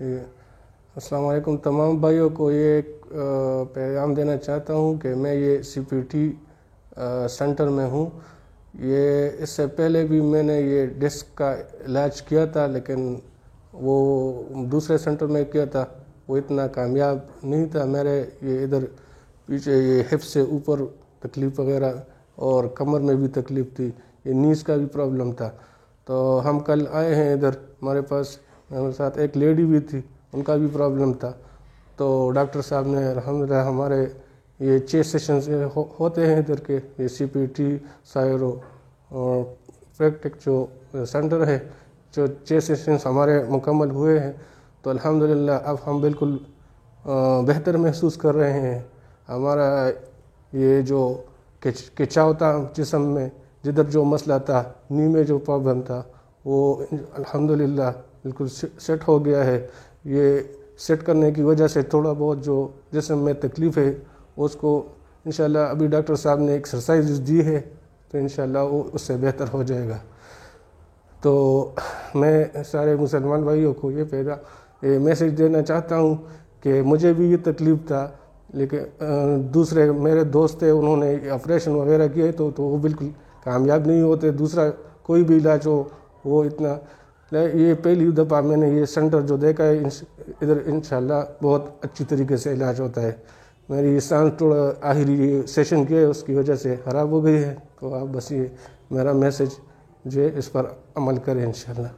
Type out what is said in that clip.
جی السلام علیکم تمام بھائیوں کو یہ ایک پیغام دینا چاہتا ہوں کہ میں یہ CPT سینٹر میں ہوں. یہ اس سے پہلے بھی میں نے یہ ڈسک کا علاج کیا تھا، لیکن وہ دوسرے سینٹر میں کیا تھا، وہ اتنا کامیاب نہیں تھا. میرے یہ ادھر پیچھے یہ ہپ سے اوپر تکلیف وغیرہ اور کمر میں بھی تکلیف تھی، یہ نیز کا بھی پرابلم تھا. تو ہم کل آئے ہیں ادھر، ہمارے پاس ہمارے ساتھ ایک لیڈی بھی تھی، ان کا بھی پرابلم تھا. تو ڈاکٹر صاحب نے الحمدللہ ہمارے یہ 6 سیشنز ہوتے ہیں ادھر کے، یہ CPT سائرو اور پریکٹک جو سینٹر ہے، جو 6 سیشنز ہمارے مکمل ہوئے ہیں. تو الحمدللہ اب ہم بالکل بہتر محسوس کر رہے ہیں. ہمارا یہ جو کھچاؤ تھا جسم میں، جدھر جو مسئلہ تھا، نی میں جو پرابلم تھا، وہ الحمدللہ بالکل سیٹ ہو گیا ہے. یہ سیٹ کرنے کی وجہ سے تھوڑا بہت جو جسم میں تکلیف ہے اس کو انشاءاللہ ابھی ڈاکٹر صاحب نے ایکسرسائز دی ہے، تو انشاءاللہ وہ اس سے بہتر ہو جائے گا. تو میں سارے مسلمان بھائیوں کو یہ میسیج دینا چاہتا ہوں کہ مجھے بھی یہ تکلیف تھا، لیکن دوسرے میرے دوست تھے، انہوں نے آپریشن وغیرہ کیے تو وہ بالکل کامیاب نہیں ہوتے. دوسرا کوئی بھی علاج ہو وہ اتنا، یہ پہلی دفعہ میں نے یہ سینٹر جو دیکھا ہے، ادھر انشاءاللہ بہت اچھی طریقے سے علاج ہوتا ہے. میری سانس تھوڑا آخری سیشن کی ہے اس کی وجہ سے خراب ہو گئی ہے. تو آپ بس یہ میرا میسیج جو ہے اس پر عمل کریں انشاءاللہ.